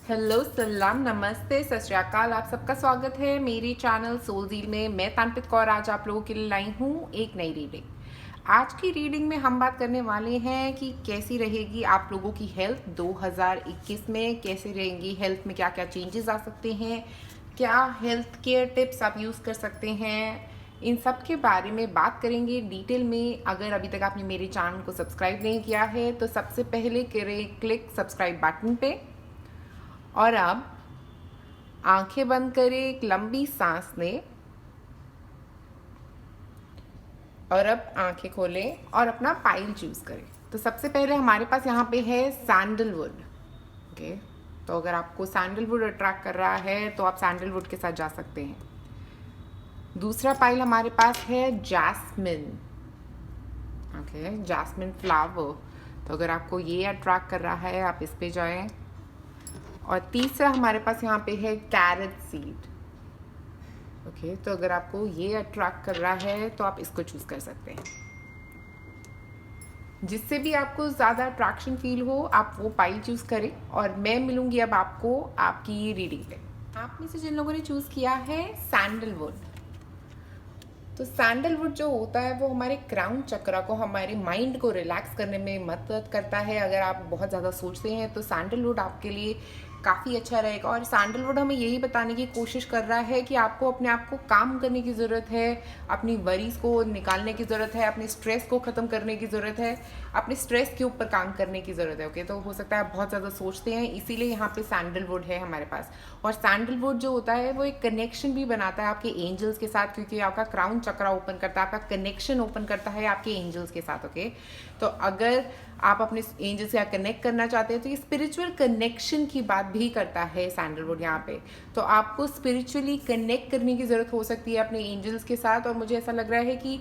Hello, सलाम, नमस्ते, सत श्री अकाल। आप सबका स्वागत है मेरे चैनल सोलजील में। मैं तानपित कौर आज आप लोगों के लिए लाई हूँ एक नई रीडिंग। आज की रीडिंग में हम बात करने वाले हैं कि कैसी रहेगी आप लोगों की हेल्थ 2021 में। कैसे रहेंगी हेल्थ में, क्या क्या चेंजेस आ सकते हैं, क्या हेल्थ केयर टिप्स आप यूज़ कर सकते हैं, इन सब के बारे में बात करेंगे डिटेल में। अगर अभी तक आपने मेरे चैनल को सब्सक्राइब नहीं किया है तो सबसे पहले करें क्लिक सब्सक्राइब बटन पे। और अब आंखें बंद करें, एक लंबी सांस लें और अब आंखें खोलें और अपना पाइल चूज करें। तो सबसे पहले हमारे पास यहाँ पे है सैंडलवुड। ओके, तो अगर आपको सैंडलवुड अट्रैक्ट कर रहा है तो आप सैंडलवुड के साथ जा सकते हैं। दूसरा पाइल हमारे पास है जैस्मिन। Okay, jasmine flower. तो अगर आपको ये अट्रैक्ट कर रहा है आप इस पे जाएं। और तीसरा हमारे पास यहाँ पे है कैरेट सीड। ओके, तो अगर आपको ये अट्रैक्ट कर रहा है तो आप इसको चूज कर सकते हैं। जिससे भी आपको ज़्यादा अट्रैक्शन फील हो आप वो पाइल चूज करें। और मैं मिलूंगी अब आपको आपकी रीडिंग पे। आप में से जिन लोगों ने चूज किया है सैंडलवुड, तो सैंडलवुड जो होता है वो हमारे क्राउन चक्रा को, हमारे माइंड को रिलैक्स करने में मदद करता है। अगर आप बहुत ज़्यादा सोचते हैं तो सैंडलवुड आपके लिए काफ़ी अच्छा रहेगा। और सैंडलवुड हमें यही बताने की कोशिश कर रहा है कि आपको अपने आप को काम करने की ज़रूरत है, अपनी वरीज को निकालने की ज़रूरत है, अपने स्ट्रेस को ख़त्म करने की ज़रूरत है, अपने स्ट्रेस के ऊपर काम करने की ज़रूरत है। ओके, तो हो सकता है आप बहुत ज़्यादा सोचते हैं, इसीलिए यहाँ पे सैंडलवुड है हमारे पास। और सैंडलवुड जो होता है वो एक कनेक्शन भी बनाता है आपके एंजल्स के साथ, क्योंकि आपका क्राउन चक्रा ओपन करता है, आपका कनेक्शन ओपन करता है आपके एंजल्स के साथ। ओके, तो अगर आप अपने एंजल से कनेक्ट करना चाहते हैं तो ये स्पिरिचुअल कनेक्शन की बात भी करता है सैंडलवुड यहाँ पे। तो आपको स्पिरिचुअली कनेक्ट करने की ज़रूरत हो सकती है अपने एंजल्स के साथ। और मुझे ऐसा लग रहा है कि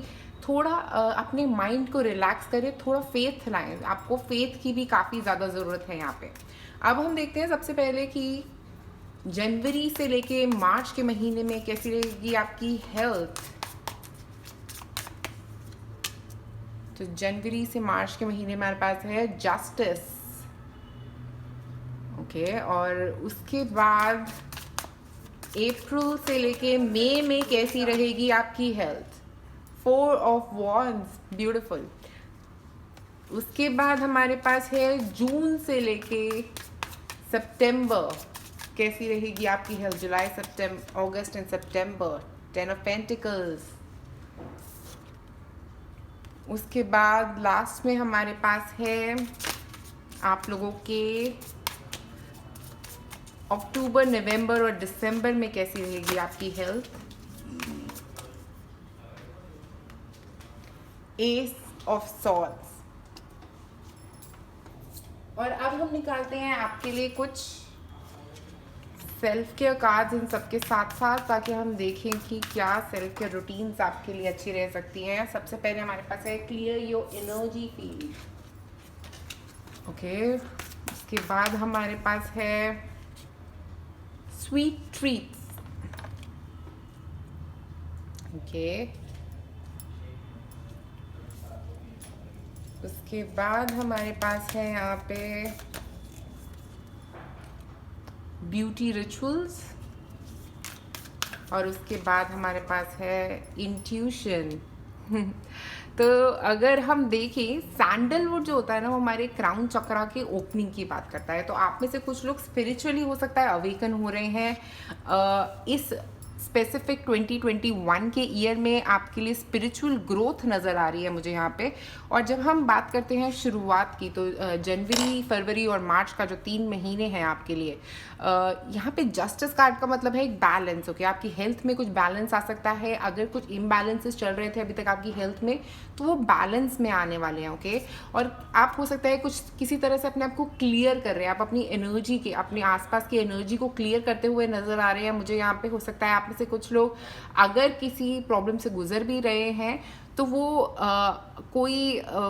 थोड़ा अपने माइंड को रिलैक्स करें, थोड़ा फेथ लाएं। आपको फेथ की भी काफ़ी ज़्यादा ज़रूरत है यहाँ पे। अब हम देखते हैं सबसे पहले कि जनवरी से लेके मार्च के महीने में कैसी रहेगी आपकी हेल्थ। तो जनवरी से मार्च के महीने में हमारे पास है जस्टिस। ओके, और उसके बाद अप्रैल से लेके मई में कैसी रहेगी आपकी हेल्थ। 4 of wands, beautiful. उसके बाद हमारे पास है जून से लेके सितंबर कैसी रहेगी आपकी health. July, September, August and September, 10 of pentacles. उसके बाद लास्ट में हमारे पास है आप लोगों के अक्टूबर, नवंबर और दिसंबर में कैसी रहेगी आपकी हेल्थ। S of swords. और अब हम निकालते हैं आपके लिए कुछ सेल्फ केयर कार्ड्स इन सबके साथ साथ, ताकि हम देखें कि क्या सेल्फ केयर रूटीन्स आपके लिए अच्छी रह सकती हैं। सबसे पहले हमारे पास है clear your energy field. Okay, उसके बाद हमारे पास है स्वीट ट्रीट्स। ओके, उसके बाद हमारे पास है यहाँ पे ब्यूटी रिचुअल्स। और उसके बाद हमारे पास है इंट्यूशन। तो अगर हम देखें सैंडलवुड जो होता है ना वो हमारे क्राउन चक्रा के ओपनिंग की बात करता है। तो आप में से कुछ लोग स्पिरिचुअली हो सकता है अवेकन हो रहे हैं इस स्पेसिफिक 2021 के ईयर में आपके लिए स्पिरिचुअल ग्रोथ नज़र आ रही है मुझे यहाँ पे। और जब हम बात करते हैं शुरुआत की, तो जनवरी, फरवरी और मार्च का जो 3 महीने हैं आपके लिए, यहाँ पे जस्टिस कार्ड का मतलब है एक बैलेंस। ओके, आपकी हेल्थ में कुछ बैलेंस आ सकता है। अगर कुछ इम्बैलेंसेस चल रहे थे अभी तक आपकी हेल्थ में तो वो बैलेंस में आने वाले हैं। ओके, और आप हो सकता है कुछ किसी तरह से अपने आप को क्लियर कर रहे हैं। आप अपनी एनर्जी के, अपने आसपास की एनर्जी को क्लियर करते हुए नज़र आ रहे हैं मुझे यहाँ पे। हो सकता है आप में से कुछ लोग अगर किसी प्रॉब्लम से गुजर भी रहे हैं तो वो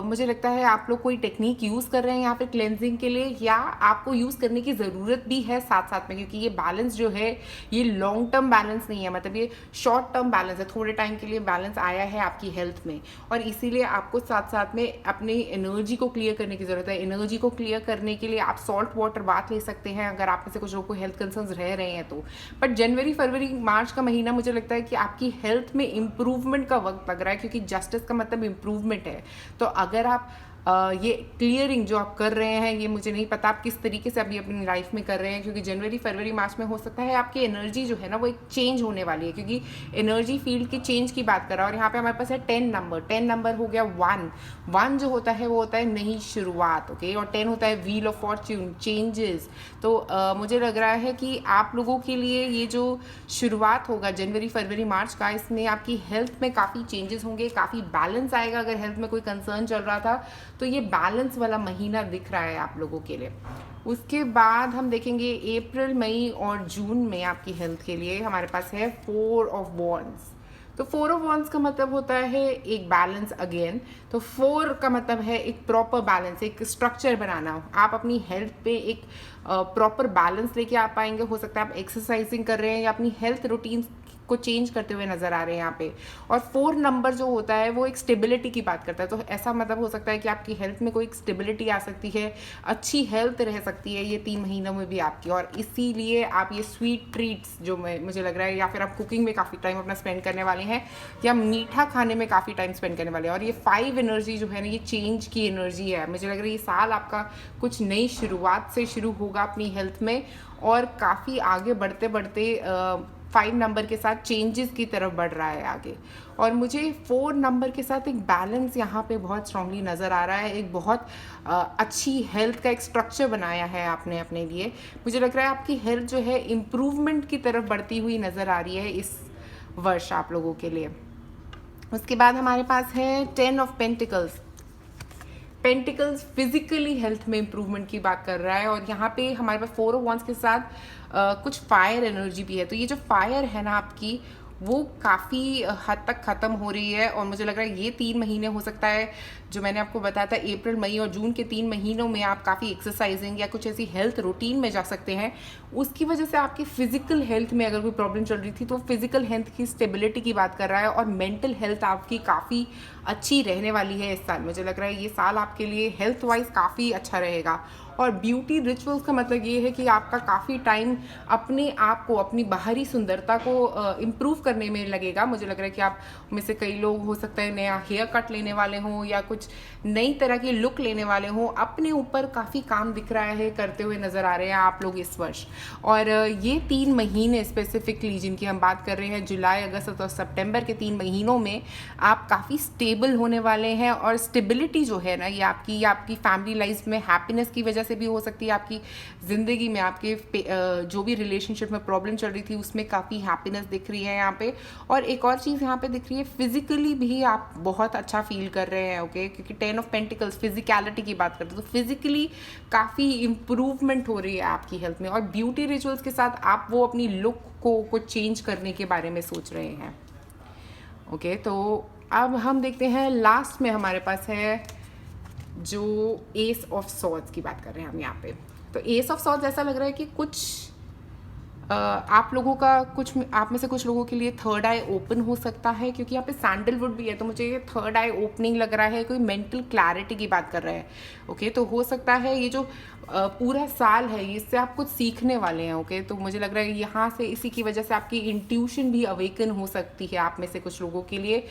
मुझे लगता है आप लोग कोई टेक्निक यूज़ कर रहे हैं यहाँ पे क्लेंजिंग के लिए, या आपको यूज़ करने की ज़रूरत भी है साथ साथ में, क्योंकि ये बैलेंस जो है ये लॉन्ग टर्म बैलेंस नहीं है, मतलब ये शॉर्ट टर्म बैलेंस है, थोड़े टाइम के लिए बैलेंस आया है आपकी हेल्थ में, और इसीलिए आपको साथ साथ में अपनी एनर्जी को क्लियर करने की ज़रूरत है। एनर्जी को क्लियर करने के लिए आप सॉल्ट वाटर बाथ ले सकते हैं अगर आप में से कुछ लोगों को हेल्थ कंसर्न्स रह रहे हैं तो। बट जनवरी फरवरी मार्च का महीना मुझे लगता है कि आपकी हेल्थ में इम्प्रूवमेंट का वक्त लग रहा है, क्योंकि जस्टिस का मतलब इम्प्रूवमेंट है। तो अगर आप ये क्लियरिंग जो आप कर रहे हैं, ये मुझे नहीं पता आप किस तरीके से अभी अपनी लाइफ में कर रहे हैं, क्योंकि जनवरी फरवरी मार्च में हो सकता है आपकी एनर्जी जो है ना वो एक चेंज होने वाली है, क्योंकि एनर्जी फील्ड की चेंज की बात कर रहा है। और यहाँ पे हमारे पास है 10 नंबर हो गया 1 जो होता है वो होता है नई शुरुआत, ओके, और 10 होता है व्हील ऑफ फॉर्च्यून, चेंजेस। तो मुझे लग रहा है कि आप लोगों के लिए ये जो शुरुआत होगा जनवरी फरवरी मार्च का, इसमें आपकी हेल्थ में काफ़ी चेंजेस होंगे, काफ़ी बैलेंस आएगा। अगर हेल्थ में कोई कंसर्न चल रहा था तो ये बैलेंस वाला महीना दिख रहा है आप लोगों के लिए। उसके बाद हम देखेंगे अप्रैल मई और जून में आपकी हेल्थ के लिए हमारे पास है 4 ऑफ वॉन्ड्स। तो 4 ऑफ वॉन्ड्स का मतलब होता है एक बैलेंस अगेन। तो 4 का मतलब है एक प्रॉपर बैलेंस, एक स्ट्रक्चर बनाना। आप अपनी हेल्थ पे एक प्रॉपर बैलेंस लेके आ पाएंगे। हो सकता है आप एक्सरसाइजिंग कर रहे हैं या अपनी हेल्थ रूटीन को चेंज करते हुए नजर आ रहे हैं यहाँ पे। और 4 नंबर जो होता है वो एक स्टेबिलिटी की बात करता है। तो ऐसा मतलब हो सकता है कि आपकी हेल्थ में कोई एक स्टेबिलिटी आ सकती है, अच्छी हेल्थ रह सकती है ये 3 महीनों में भी आपकी। और इसीलिए आप ये स्वीट ट्रीट्स जो मुझे लग रहा है, या फिर आप कुकिंग में काफ़ी टाइम अपना स्पेंड करने वाले हैं, या मीठा खाने में काफ़ी टाइम स्पेंड करने वाले हैं। और ये 5 एनर्जी जो है ना, ये चेंज की एनर्जी है। मुझे लग रहा है ये साल आपका कुछ नई शुरुआत से शुरू होगा अपनी हेल्थ में, और काफ़ी आगे बढ़ते बढ़ते 5 नंबर के साथ चेंजेस की तरफ बढ़ रहा है आगे। और मुझे 4 नंबर के साथ एक बैलेंस यहाँ पे बहुत स्ट्रांगली नज़र आ रहा है। एक बहुत अच्छी हेल्थ का एक स्ट्रक्चर बनाया है आपने अपने लिए। मुझे लग रहा है आपकी हेल्थ जो है इम्प्रूवमेंट की तरफ बढ़ती हुई नज़र आ रही है इस वर्ष आप लोगों के लिए। उसके बाद हमारे पास है 10 of pentacles. Pentacles physically health में इम्प्रूवमेंट की बात कर रहा है, और यहाँ पे हमारे पास 4 ऑफ वॉन्ड्स के साथ कुछ फायर एनर्जी भी है। तो ये जो फायर है ना आपकी, वो काफ़ी हद तक ख़त्म हो रही है। और मुझे लग रहा है ये 3 महीने हो सकता है जो मैंने आपको बताया था, अप्रैल मई और जून के 3 महीनों में आप काफ़ी एक्सरसाइजिंग या कुछ ऐसी हेल्थ रूटीन में जा सकते हैं। उसकी वजह से आपकी फिजिकल हेल्थ में अगर कोई प्रॉब्लम चल रही थी तो फिजिकल हेल्थ की स्टेबिलिटी की बात कर रहा है। और मेंटल हेल्थ आपकी काफ़ी अच्छी रहने वाली है इस साल। मुझे लग रहा है ये साल आपके लिए हेल्थ वाइज काफ़ी अच्छा रहेगा। और ब्यूटी रिचुअल्स का मतलब ये है कि आपका काफ़ी टाइम अपने आप को, अपनी बाहरी सुंदरता को इम्प्रूव करने में लगेगा। मुझे लग रहा है कि आप में से कई लोग हो सकता है नया हेयर कट लेने वाले हों, या कुछ नई तरह की लुक लेने वाले हों। अपने ऊपर काफ़ी काम दिख रहा है, करते हुए नज़र आ रहे हैं आप लोग इस वर्ष। और ये 3 महीने स्पेसिफिकली जिनकी हम बात कर रहे हैं, जुलाई अगस्त और सितंबर के 3 महीनों में आप काफ़ी स्टेबल होने वाले हैं। और स्टेबिलिटी जो है ना, ये आपकी फैमिली लाइफ में हैप्पीनेस की वजह से भी हो सकती है। आपकी ज़िंदगी में आपके जो भी रिलेशनशिप में प्रॉब्लम चल रही थी उसमें काफ़ी हैप्पीनेस दिख रही है यहाँ पे। और एक और चीज़ यहाँ पे दिख रही है, फिजिकली भी आप बहुत अच्छा फील कर रहे हैं, ओके, क्योंकि 10 ऑफ पेंटिकल्स फिजिकलिटी की बात करते हैं। तो फिजिकली काफ़ी इम्प्रूवमेंट हो रही है आपकी हेल्थ में। और ब्यूटी रिचुअल्स के साथ आप वो अपनी लुक को चेंज करने के बारे में सोच रहे हैं, ओके। तो अब हम देखते हैं लास्ट में हमारे पास है जो एस ऑफ सॉर्ड्स की बात कर रहे हैं हम यहाँ पे। तो एस ऑफ सॉर्ड्स ऐसा लग रहा है कि कुछ आप लोगों का, कुछ आप में से कुछ लोगों के लिए थर्ड आई ओपन हो सकता है, क्योंकि यहाँ पे सैंडलवुड भी है। तो मुझे ये थर्ड आई ओपनिंग लग रहा है, कोई मेंटल क्लैरिटी की बात कर रहा है, ओके। तो हो सकता है ये जो पूरा साल है इससे आप कुछ सीखने वाले हैं, ओके। तो मुझे लग रहा है यहाँ से इसी की वजह से आपकी इंट्यूशन भी अवेकन हो सकती है आप में से कुछ लोगों के लिए।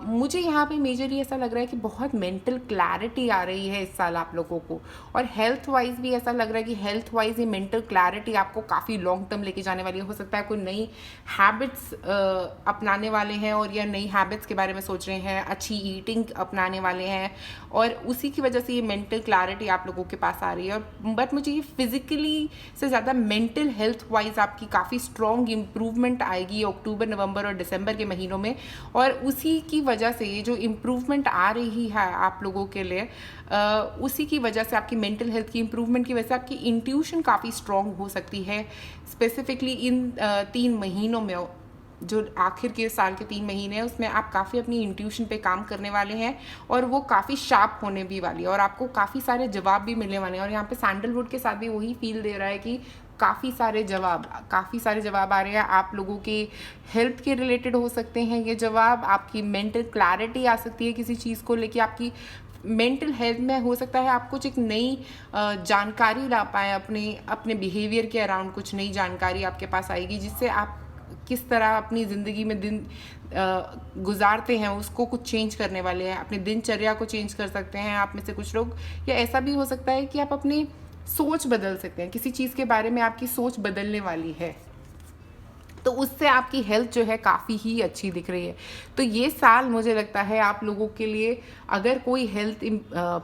मुझे यहाँ पे मेजरली ऐसा लग रहा है कि बहुत मेंटल क्लैरिटी आ रही है इस साल आप लोगों को। और हेल्थ वाइज भी ऐसा लग रहा है कि हेल्थ वाइज ये मेंटल क्लैरिटी आपको काफ़ी लॉन्ग टर्म लेके जाने वाली है। हो सकता है कोई नई हैबिट्स अपनाने वाले हैं, और या नई हैबिट्स के बारे में सोच रहे हैं, अच्छी ईटिंग अपनाने वाले हैं, और उसी की वजह से ये मेंटल क्लैरिटी आप लोगों के पास आ रही है। बट मुझे ये फिजिकली से ज़्यादा मेंटल हेल्थ वाइज आपकी काफ़ी स्ट्रॉन्ग इम्प्रूवमेंट आएगी अक्टूबर, नवंबर और दिसंबर के महीनों में। और उसी की वजह से ये जो इम्प्रूवमेंट आ रही है आप लोगों के लिए, उसी की वजह से आपकी मेंटल हेल्थ की इम्प्रूवमेंट की वजह से आपकी इंट्यूशन काफ़ी स्ट्रॉन्ग हो सकती है, स्पेसिफिकली इन 3 महीनों में। जो आखिर के साल के 3 महीने हैं उसमें आप काफ़ी अपनी इंट्यूशन पे काम करने वाले हैं और वो काफ़ी शार्प होने भी वाली है और आपको काफ़ी सारे जवाब भी मिलने वाले हैं। और यहाँ पे सैंडलवुड के साथ भी वही फील दे रहा है कि काफ़ी सारे जवाब आ रहे हैं। आप लोगों के हेल्थ के रिलेटेड हो सकते हैं ये जवाब, आपकी मेंटल क्लैरिटी आ सकती है किसी चीज़ को लेके, आपकी मेंटल हेल्थ में हो सकता है आप कुछ एक नई जानकारी ला पाएँ, अपने बिहेवियर के अराउंड कुछ नई जानकारी आपके पास आएगी जिससे आप किस तरह अपनी ज़िंदगी में दिन गुजारते हैं उसको कुछ चेंज करने वाले हैं। अपनी दिनचर्या को चेंज कर सकते हैं आप में से कुछ लोग, या ऐसा भी हो सकता है कि आप अपनी सोच बदल सकते हैं, किसी चीज़ के बारे में आपकी सोच बदलने वाली है, तो उससे आपकी हेल्थ जो है काफ़ी ही अच्छी दिख रही है। तो ये साल मुझे लगता है आप लोगों के लिए, अगर कोई हेल्थ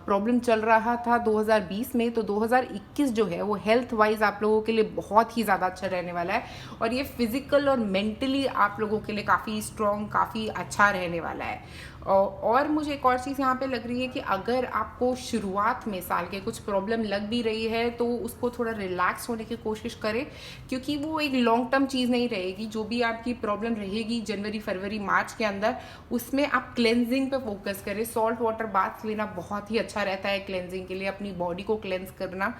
प्रॉब्लम चल रहा था 2020 में, तो 2021 जो है वो हेल्थ वाइज आप लोगों के लिए बहुत ही ज़्यादा अच्छा रहने वाला है और ये फिज़िकल और मेंटली आप लोगों के लिए काफ़ी स्ट्रॉन्ग, काफ़ी अच्छा रहने वाला है। और मुझे एक और चीज़ यहाँ पे लग रही है कि अगर आपको शुरुआत में साल के कुछ प्रॉब्लम लग भी रही है तो उसको थोड़ा रिलैक्स होने की कोशिश करें, क्योंकि वो एक लॉन्ग टर्म चीज़ नहीं रहेगी। जो भी आपकी प्रॉब्लम रहेगी जनवरी, फरवरी, मार्च के अंदर, उसमें आप क्लेंजिंग पे फोकस करें। सॉल्ट वाटर बाथ लेना बहुत ही अच्छा रहता है क्लेंजिंग के लिए, अपनी बॉडी को क्लेंज करना,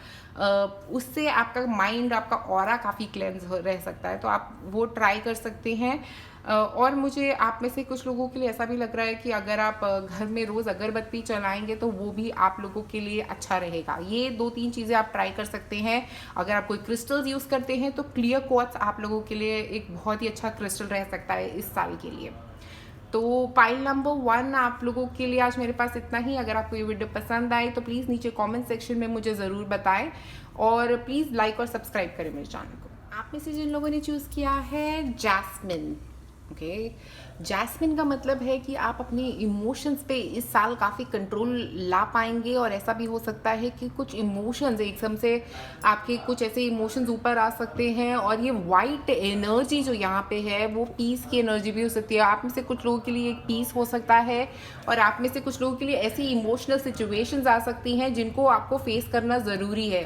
उससे आपका माइंड, आपका ऑरा काफ़ी क्लेंज रह सकता है, तो आप वो ट्राई कर सकते हैं। और मुझे आप में से कुछ लोगों के लिए ऐसा भी लग रहा है कि अगर आप घर में रोज़ अगरबत्ती चलाएंगे तो वो भी आप लोगों के लिए अच्छा रहेगा। ये 2-3 चीज़ें आप ट्राई कर सकते हैं। अगर आप कोई क्रिस्टल्स यूज़ करते हैं तो क्लियर क्वार्ट्ज आप लोगों के लिए एक बहुत ही अच्छा क्रिस्टल रह सकता है इस साल के लिए। तो पाइल नंबर 1 आप लोगों के लिए आज मेरे पास इतना ही। अगर आपको ये वीडियो पसंद आए तो प्लीज़ नीचे कमेंट सेक्शन में मुझे ज़रूर बताएं और प्लीज़ लाइक और सब्सक्राइब करें मेरे चैनल को। आप में से जिन लोगों ने चूज़ किया है जैस्मिन, जैस्मिन का मतलब है कि आप अपने इमोशंस पे इस साल काफ़ी कंट्रोल ला पाएंगे और ऐसा भी हो सकता है कि कुछ इमोशंस एकदम से आपके कुछ ऐसे इमोशंस ऊपर आ सकते हैं और ये वाइट एनर्जी जो यहाँ पे है वो पीस की एनर्जी भी हो सकती है। आप में से कुछ लोगों के लिए एक पीस हो सकता है और आप में से कुछ लोगों के लिए ऐसी इमोशनल सिचुएशंस आ सकती हैं जिनको आपको फेस करना ज़रूरी है।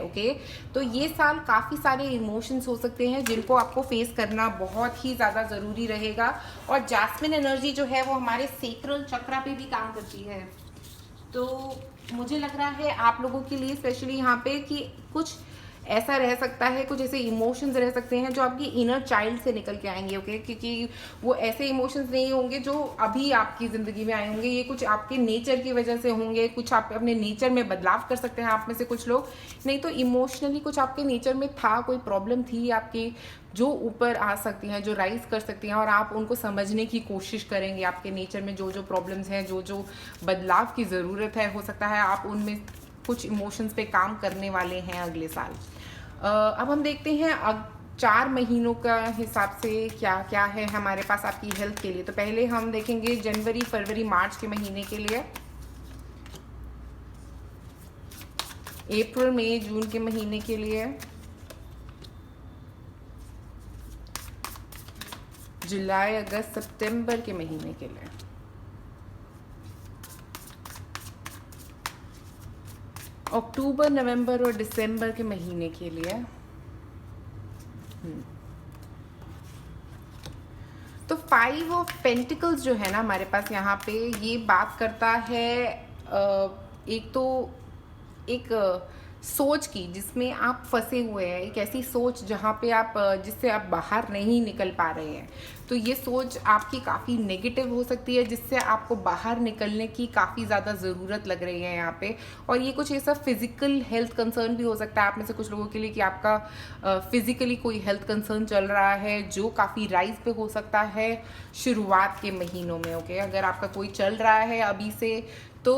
तो ये साल काफ़ी सारे इमोशंस हो सकते हैं जिनको आपको फेस करना बहुत ही ज़्यादा ज़रूरी रहेगा। और जैस्मिन एनर्जी जो है वो हमारे सेक्रल चक्रा पे भी काम करती है, तो मुझे लग रहा है आप लोगों के लिए स्पेशली यहाँ पे कि कुछ ऐसा रह सकता है, कुछ ऐसे इमोशंस रह सकते हैं जो आपकी इनर चाइल्ड से निकल के आएंगे। क्योंकि वो ऐसे इमोशंस नहीं होंगे जो अभी आपकी ज़िंदगी में आए होंगे, ये कुछ आपके नेचर की वजह से होंगे, कुछ आप अपने नेचर में बदलाव कर सकते हैं आप में से कुछ लोग, नहीं तो इमोशनली कुछ आपके नेचर में था, कोई प्रॉब्लम थी आपकी जो ऊपर आ सकती हैं, जो राइज कर सकती हैं और आप उनको समझने की कोशिश करेंगे। आपके नेचर में जो जो प्रॉब्लम्स हैं, जो जो बदलाव की ज़रूरत है, हो सकता है आप उनमें कुछ इमोशंस पे काम करने वाले हैं अगले साल। अब हम देखते हैं 4 महीनों का हिसाब से क्या क्या है हमारे पास आपकी हेल्थ के लिए। तो पहले हम देखेंगे जनवरी, फरवरी, मार्च के महीने के लिए, अप्रैल, मई, जून के महीने के लिए, जुलाई, अगस्त, सितंबर के महीने के लिए, अक्टूबर, नवंबर और दिसंबर के महीने के लिए। तो 5 ऑफ पेंटिकल्स जो है ना हमारे पास यहाँ पे, ये बात करता है एक तो एक सोच की जिसमें आप फंसे हुए हैं, एक ऐसी सोच जहाँ पे आप जिससे आप बाहर नहीं निकल पा रहे हैं। तो ये सोच आपकी काफ़ी नेगेटिव हो सकती है जिससे आपको बाहर निकलने की काफ़ी ज़्यादा ज़रूरत लग रही है यहाँ पे। और ये कुछ ऐसा फिजिकल हेल्थ कंसर्न भी हो सकता है आप में से कुछ लोगों के लिए कि आपका फिजिकली कोई हेल्थ कंसर्न चल रहा है जो काफ़ी राइज पे हो सकता है शुरुआत के महीनों में। अगर आपका कोई चल रहा है अभी से तो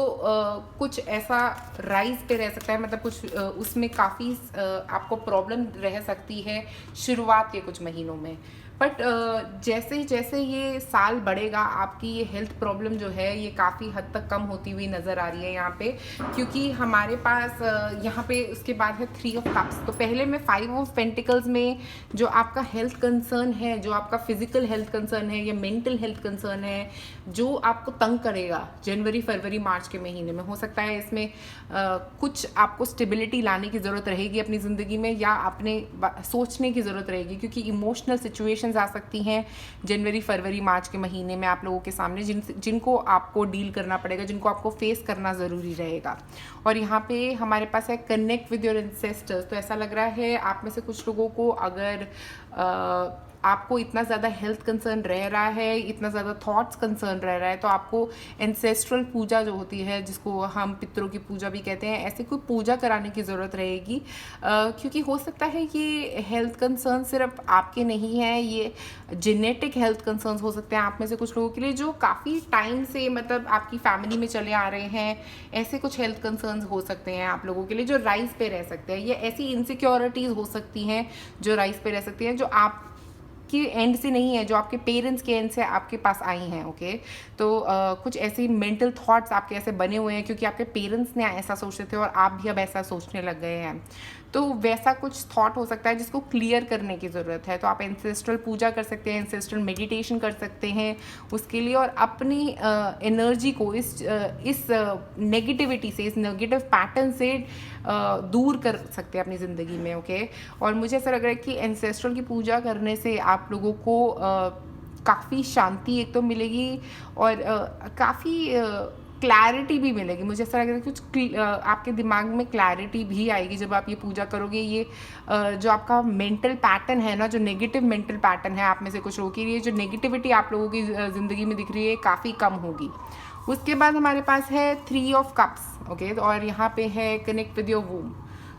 कुछ ऐसा राइज पे रह सकता है, मतलब कुछ उसमें काफ़ी आपको प्रॉब्लम रह सकती है शुरुआत के कुछ महीनों में। बट जैसे जैसे ये साल बढ़ेगा आपकी ये हेल्थ प्रॉब्लम जो है ये काफ़ी हद तक कम होती हुई नज़र आ रही है यहाँ पे, क्योंकि हमारे पास यहाँ पे उसके बाद है 3 ऑफ कप्स। तो पहले में 5 ऑफ पेंटिकल्स में जो आपका हेल्थ कंसर्न है, जो आपका फिजिकल हेल्थ कंसर्न है या मेंटल हेल्थ कंसर्न है, जो आपको तंग करेगा जनवरी, फरवरी, मार्च मार्च के महीने में। हो सकता है इसमें कुछ आपको स्टेबिलिटी लाने की ज़रूरत रहेगी अपनी ज़िंदगी में, या अपने सोचने की ज़रूरत रहेगी, क्योंकि इमोशनल सिचुएशंस आ सकती हैं जनवरी फरवरी मार्च के महीने में आप लोगों के सामने, जिनको आपको डील करना पड़ेगा, जिनको आपको फेस करना ज़रूरी रहेगा। और यहाँ पे हमारे पास है कनेक्ट विद योर एंसेस्टर्स। तो ऐसा लग रहा है आप में से कुछ लोगों को अगर आपको इतना ज़्यादा हेल्थ कंसर्न रह रहा है, इतना ज़्यादा थॉट्स कंसर्न रह रहा है, तो आपको एंसेस्ट्रल पूजा जो होती है, जिसको हम पितरों की पूजा भी कहते हैं, ऐसे कोई पूजा कराने की ज़रूरत रहेगी। क्योंकि हो सकता है ये हेल्थ कंसर्न सिर्फ आपके नहीं है, ये जेनेटिक हेल्थ कंसर्न्स हो सकते हैं आप में से कुछ लोगों के लिए, जो काफ़ी टाइम से मतलब आपकी फैमिली में चले आ रहे हैं। ऐसे कुछ हेल्थ कंसर्न्स हो सकते हैं आप लोगों के लिए जो राइज पे रह सकते हैं, या ऐसी इनसिक्योरिटीज़ हो सकती हैं जो राइज पे रह सकती हैं, जो आप की एंड से नहीं है, जो आपके पेरेंट्स के एंड से आपके पास आई हैं। ओके, तो कुछ ऐसे मेंटल थॉट्स आपके ऐसे बने हुए हैं क्योंकि आपके पेरेंट्स ने ऐसा सोचते थे और आप भी अब ऐसा सोचने लग गए हैं। तो वैसा कुछ थॉट हो सकता है जिसको क्लियर करने की ज़रूरत है। तो आप एंसेस्ट्रल पूजा कर सकते हैं, एंसेस्ट्रल मेडिटेशन कर सकते हैं उसके लिए, और अपनी एनर्जी को इस नेगेटिविटी से, इस नेगेटिव पैटर्न से दूर कर सकते हैं अपनी ज़िंदगी में। ओके, और मुझे ऐसा लग रहा है कि एंसेस्ट्रल की पूजा करने से आप लोगों को काफ़ी शांति एक तो मिलेगी, और काफ़ी क्लैरिटी भी मिलेगी। मुझे ऐसा लग रहा है कुछ आपके दिमाग में क्लैरिटी भी आएगी जब आप ये पूजा करोगे। ये जो आपका मेंटल पैटर्न है ना, जो नेगेटिव मेंटल पैटर्न है आप में से कुछ लोगों की, ये जो नेगेटिविटी आप लोगों की ज़िंदगी में दिख रही है काफ़ी कम होगी। उसके बाद हमारे पास है 3 ऑफ कप्स। ओके, और यहाँ पे है कनेक्ट विद योर वूम।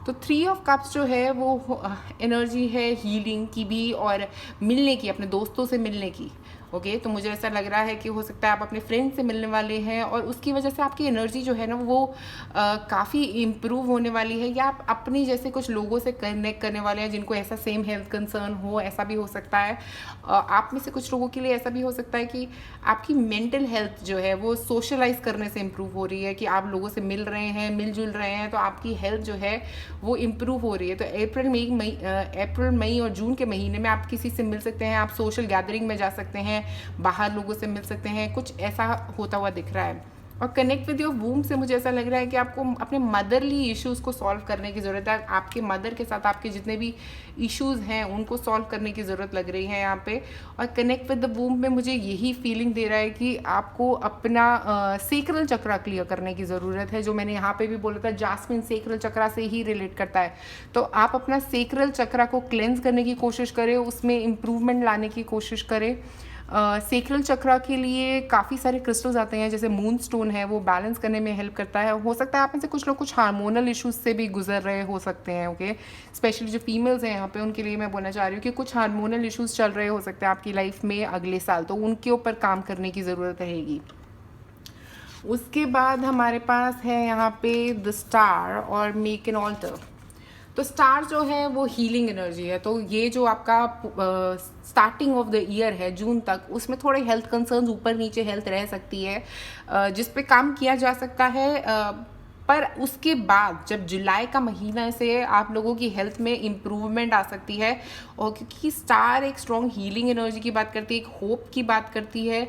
तो 3 ऑफ कप्स जो है वो एनर्जी है हीलिंग की भी, और मिलने की, अपने दोस्तों से मिलने की। ओके, तो मुझे ऐसा लग रहा है कि हो सकता है आप अपने फ्रेंड से मिलने वाले हैं, और उसकी वजह से आपकी एनर्जी जो है ना वो काफ़ी इम्प्रूव होने वाली है, या आप अपनी जैसे कुछ लोगों से कनेक्ट करने वाले हैं जिनको ऐसा सेम हेल्थ कंसर्न हो, ऐसा भी हो सकता है। आप में से कुछ लोगों के लिए ऐसा भी हो सकता है कि आपकी मेंटल हेल्थ जो है वो सोशलाइज करने से इम्प्रूव हो रही है, कि आप लोगों से मिल रहे हैं, मिलजुल रहे हैं, तो आपकी हेल्थ जो है वो इम्प्रूव हो रही है। तो अप्रैल मई और जून के महीने में आप किसी से मिल सकते हैं, आप सोशल गैदरिंग में जा सकते हैं, बाहर लोगों से मिल सकते हैं, कुछ ऐसा होता हुआ दिख रहा है। और कनेक्ट विद योर वूम से मुझे ऐसा लग रहा है कि आपको अपने मदरली इश्यूज़ को सॉल्व करने की ज़रूरत है। आपके मदर के साथ आपके जितने भी इश्यूज़ हैं उनको सॉल्व करने की ज़रूरत लग रही है यहाँ पे। और कनेक्ट विद द वूम में मुझे यही फीलिंग दे रहा है कि आपको अपना सेक्रल चक्रा क्लियर करने की ज़रूरत है। जो मैंने यहाँ पे भी बोला था, जास्मिन सेक्रल चक्रा से ही रिलेट करता है। तो आप अपना सेक्रल चक्रा को क्लेंस करने की कोशिश करें, उसमें इम्प्रूवमेंट लाने की कोशिश करें। सेक्रल चक्रा के लिए काफ़ी सारे क्रिस्टल्स आते हैं, जैसे मून स्टोन है, वो बैलेंस करने में हेल्प करता है। हो सकता है आप में से कुछ लोग कुछ हार्मोनल इश्यूज से भी गुजर रहे हो सकते हैं। ओके, स्पेशली जो फीमेल्स हैं यहाँ पे, उनके लिए मैं बोलना चाह रही हूँ कि कुछ हार्मोनल इश्यूज चल रहे हो सकते हैं आपकी लाइफ में अगले साल, तो उनके ऊपर काम करने की ज़रूरत रहेगी। उसके बाद हमारे पास है यहाँ पे द स्टार और मेक एन ऑल्टर। तो स्टार जो है वो हीलिंग एनर्जी है। तो ये जो आपका स्टार्टिंग ऑफ द ईयर है जून तक, उसमें थोड़े हेल्थ कंसर्न्स ऊपर नीचे हेल्थ रह सकती है, जिस पे काम किया जा सकता है। पर उसके बाद जब जुलाई का महीना से आप लोगों की हेल्थ में इम्प्रूवमेंट आ सकती है, और क्योंकि स्टार एक स्ट्रॉन्ग हीलिंग एनर्जी की बात करती है, एक होप की बात करती है,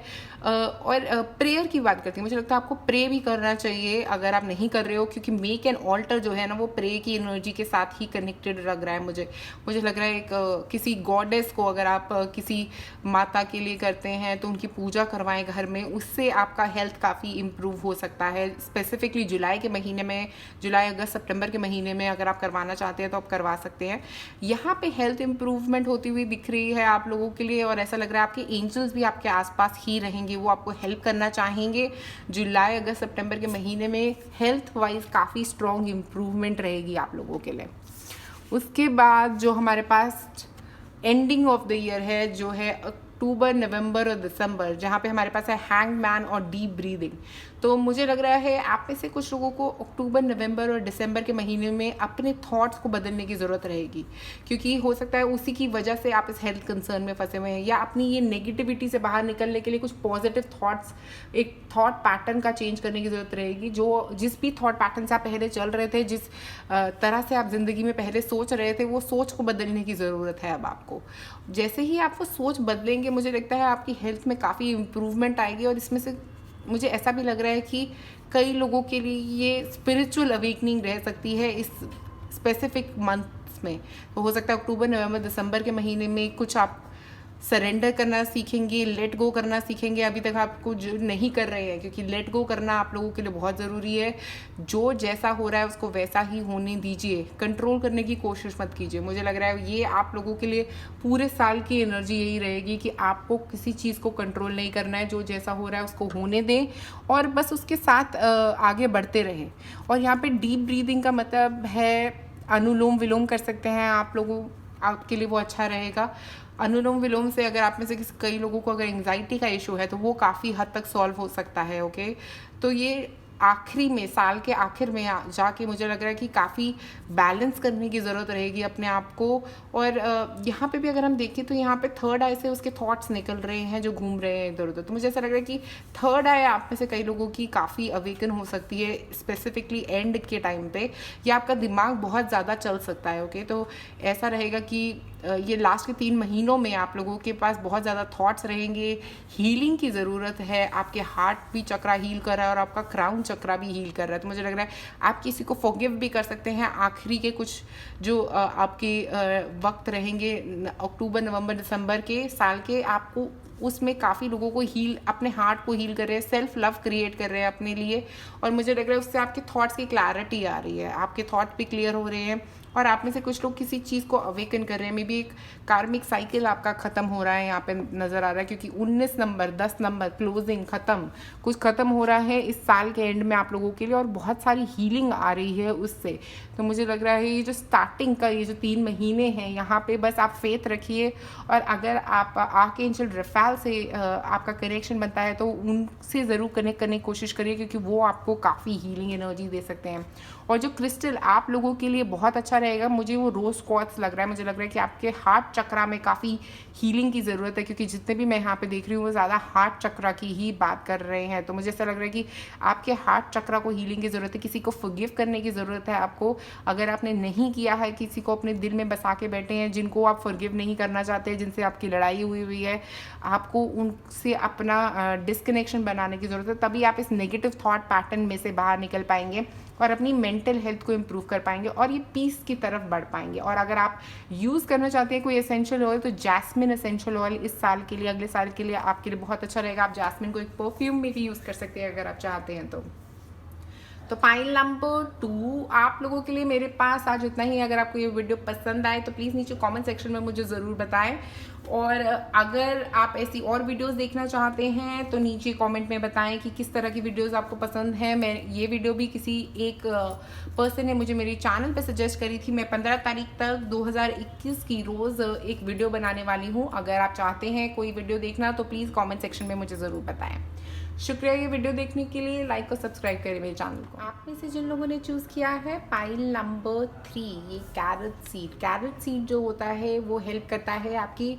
और प्रेयर की बात करती है। मुझे लगता है आपको प्रे भी करना चाहिए अगर आप नहीं कर रहे हो, क्योंकि मेक एन ऑल्टर जो है ना वो प्रे की एनर्जी के साथ ही कनेक्टेड लग रहा है मुझे लग रहा है। एक किसी गॉडेस को अगर आप किसी माता के लिए करते हैं तो उनकी पूजा करवाएं घर में, उससे आपका हेल्थ काफ़ी इम्प्रूव हो सकता है। स्पेसिफिकली जुलाई के महीने में, जुलाई अगस्त सितंबर के महीने में अगर आप करवाना चाहते हैं तो आप करवा सकते हैं। यहाँ पे हेल्थ इम्प्रूवमेंट होती हुई दिख रही है आप लोगों के लिए, और ऐसा लग रहा है आपके एंजल्स भी आपके आसपास ही रहेंगे, वो आपको हेल्प करना चाहेंगे। जुलाई अगस्त सितंबर के महीने में हेल्थ वाइज काफ़ी स्ट्रॉन्ग इम्प्रूवमेंट रहेगी आप लोगों के लिए। उसके बाद जो हमारे पास एंडिंग ऑफ द ईयर है, जो है अक्टूबर, नवंबर और दिसंबर, जहाँ पे हमारे पास है हैंग मैन और डीप ब्रीदिंग। तो मुझे लग रहा है आप में से कुछ लोगों को अक्टूबर, नवंबर और दिसंबर के महीने में अपने थॉट्स को बदलने की ज़रूरत रहेगी, क्योंकि हो सकता है उसी की वजह से आप इस हेल्थ कंसर्न में फंसे हुए हैं, या अपनी ये नेगेटिविटी से बाहर निकलने के लिए कुछ पॉजिटिव थॉट्स, एक थॉट पैटर्न का चेंज करने की ज़रूरत रहेगी। जिस भी थॉट पैटर्न से आप पहले चल रहे थे, जिस तरह से आप ज़िंदगी में पहले सोच रहे थे, वो सोच को बदलने की ज़रूरत है अब आपको। जैसे ही आप वो सोच बदलेंगे, मुझे लगता है आपकी हेल्थ में काफ़ी इम्प्रूवमेंट आएगी, और इसमें से मुझे ऐसा भी लग रहा है कि कई लोगों के लिए ये स्पिरिचुअल अवेकनिंग रह सकती है इस स्पेसिफिक मंथ्स में। तो हो सकता है अक्टूबर, नवंबर, दिसंबर के महीने में कुछ आप सरेंडर करना सीखेंगे, लेट गो करना सीखेंगे। अभी तक आपको जो नहीं कर रहे हैं, क्योंकि लेट गो करना आप लोगों के लिए बहुत ज़रूरी है। जो जैसा हो रहा है उसको वैसा ही होने दीजिए, कंट्रोल करने की कोशिश मत कीजिए। मुझे लग रहा है ये आप लोगों के लिए पूरे साल की एनर्जी यही रहेगी कि आपको किसी चीज़ को कंट्रोल नहीं करना है। जो जैसा हो रहा है उसको होने दें और बस उसके साथ आगे बढ़ते रहें। और यहाँ पे डीप ब्रीदिंग का मतलब है अनुलोम विलोम कर सकते हैं आप लोगों, आपके लिए वो अच्छा रहेगा। अनुलोम विलोम से अगर आप में से कई लोगों को अगर एंग्जाइटी का इशू है तो वो काफ़ी हद तक सॉल्व हो सकता है। ओके, तो ये आखिरी में, साल के आखिर में जाके मुझे लग रहा है कि काफ़ी बैलेंस करने की ज़रूरत रहेगी अपने आप को। और यहाँ पे भी अगर हम देखें तो यहाँ पे थर्ड आई से उसके थॉट्स निकल रहे हैं जो घूम रहे हैं इधर उधर। तो मुझे ऐसा लग रहा है कि थर्ड आई आप में से कई लोगों की काफ़ी अवेकन हो सकती है, स्पेसिफिकली एंड के टाइम पे, या आपका दिमाग बहुत ज़्यादा चल सकता है। ओके, तो ऐसा रहेगा कि ये लास्ट के 3 महीनों में आप लोगों के पास बहुत ज़्यादा थॉट्स रहेंगे। हीलिंग की ज़रूरत है, आपके हार्ट भी चक्रा हील कर रहा है और आपका क्राउन चक्रा भी हील कर रहा है। तो मुझे लग रहा है आप किसी को फॉरगिव भी कर सकते हैं। आखिरी के कुछ जो आपके वक्त रहेंगे अक्टूबर, नवंबर, दिसंबर के साल के, आपको उसमें काफ़ी लोगों को हील, अपने हार्ट को हील कर रहे हैं, सेल्फ लव क्रिएट कर रहे हैं अपने लिए। और मुझे लग रहा है उससे आपके थॉट्स की क्लैरिटी आ रही है, आपके थॉट्स भी क्लियर हो रहे हैं और आप में से कुछ लोग किसी चीज़ को अवेकन कर रहे हैं। मे बी एक कार्मिक साइकिल आपका ख़त्म हो रहा है, यहाँ पे नज़र आ रहा है, क्योंकि 19 नंबर, 10 नंबर, क्लोजिंग, ख़त्म, कुछ ख़त्म हो रहा है इस साल के एंड में आप लोगों के लिए और बहुत सारी हीलिंग आ रही है उससे। तो मुझे लग रहा है ये जो स्टार्टिंग का ये जो 3 महीने हैं, यहाँ पे बस आप फेथ रखिए और अगर आप आर्कएंजल रफाल से आपका कनेक्शन बनता है तो उनसे ज़रूर कनेक्ट करने की कोशिश करिए, क्योंकि वो आपको काफ़ी हीलिंग एनर्जी दे सकते हैं। और जो क्रिस्टल आप लोगों के लिए बहुत अच्छा रहेगा, मुझे वो रोज़ क्वार्ट्ज लग रहा है। मुझे लग रहा है कि आपके हार्ट चक्रा में काफ़ी हीलिंग की ज़रूरत है, क्योंकि जितने भी मैं यहाँ पे देख रही हूँ वो ज़्यादा हार्ट चक्रा की ही बात कर रहे हैं। तो मुझे ऐसा लग रहा है कि आपके हार्ट चक्रा को हीलिंग की ज़रूरत है, किसी को फॉरगिव करने की ज़रूरत है आपको। अगर आपने नहीं किया है, किसी को अपने दिल में बसा के बैठे हैं जिनको आप फॉरगिव नहीं करना चाहते, जिनसे आपकी लड़ाई हुई है, आपको उनसे अपना डिस्कनेक्शन बनाने की ज़रूरत है। तभी आप इस नेगेटिव थॉट पैटर्न में से बाहर निकल पाएंगे और अपनी मेंटल हेल्थ को इम्प्रूव कर पाएंगे और ये पीस की तरफ बढ़ पाएंगे। और अगर आप यूज़ करना चाहते हैं कोई एसेंशियल ऑयल, तो जैस्मिन एसेंशियल ऑयल इस साल के लिए, अगले साल के लिए आपके लिए बहुत अच्छा रहेगा। आप जैस्मिन को एक परफ्यूम में भी यूज़ कर सकते हैं अगर आप चाहते हैं तो पाइल नंबर 2 आप लोगों के लिए मेरे पास आज इतना ही। अगर आपको ये वीडियो पसंद आए तो प्लीज़ नीचे कमेंट सेक्शन में मुझे ज़रूर बताएं। और अगर आप ऐसी और वीडियोस देखना चाहते हैं तो नीचे कमेंट में बताएं कि किस तरह की वीडियोस आपको पसंद है। मैं ये वीडियो भी किसी एक पर्सन ने मुझे मेरे चैनल पे सजेस्ट करी थी। मैं 15 तारीख तक 2021 की रोज़ एक वीडियो बनाने वाली हूँ। अगर आप चाहते हैं कोई वीडियो देखना तो प्लीज़ कॉमेंट सेक्शन में मुझे ज़रूर बताएं। शुक्रिया ये वीडियो देखने के लिए। लाइक और सब्सक्राइब करें मेरे चैनल को। आप में से जिन लोगों ने चूज़ किया है पाइल नंबर 3, ये कैरेट सीड जो होता है वो हेल्प करता है आपकी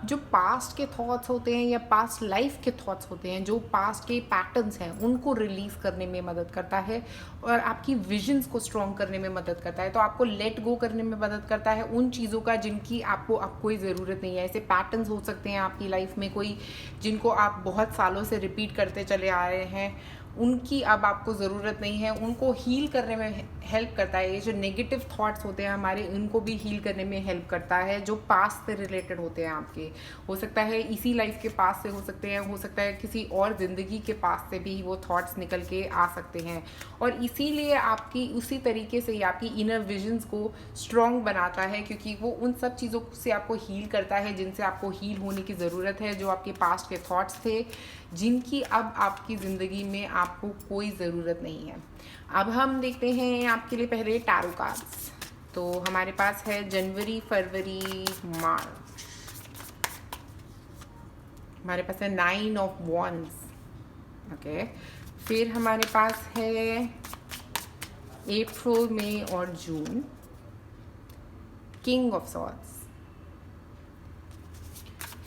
जो पास्ट के थॉट्स होते हैं या पास्ट लाइफ के थॉट्स होते हैं, जो पास्ट के पैटर्न्स हैं, उनको रिलीज़ करने में मदद करता है और आपकी विजन्स को स्ट्रॉन्ग करने में मदद करता है। तो आपको लेट गो करने में मदद करता है उन चीज़ों का जिनकी आपको अब कोई ज़रूरत नहीं है। ऐसे पैटर्न्स हो सकते हैं आपकी लाइफ में कोई, जिनको आप बहुत सालों से रिपीट करते चले आ रहे हैं, उनकी अब आपको ज़रूरत नहीं है। उनको हील करने में हेल्प करता है। ये जो नेगेटिव थॉट्स होते हैं हमारे, उनको भी हील करने में हेल्प करता है, जो पास्ट से रिलेटेड होते हैं आपके। हो सकता है इसी लाइफ के पास से हो सकते हैं, हो सकता है किसी और ज़िंदगी के पास से भी वो थॉट्स निकल के आ सकते हैं। और इसीलिए आपकी उसी तरीके से ही आपकी इनर विजन्स को स्ट्रॉन्ग बनाता है, क्योंकि वो उन सब चीज़ों से आपको हील करता है जिनसे आपको हील होने की ज़रूरत है, जो आपके पास्ट के थॉट्स थे, जिनकी अब आपकी ज़िंदगी में आपको कोई ज़रूरत नहीं है। अब हम देखते हैं आपके लिए पहले टैरो कार्ड्स। तो हमारे पास है जनवरी, फरवरी, मार्च। हमारे पास है 9 ऑफ वॉन्ड्स। ओके, फिर हमारे पास है अप्रैल, मई और जून, किंग ऑफ सॉर्ड्स।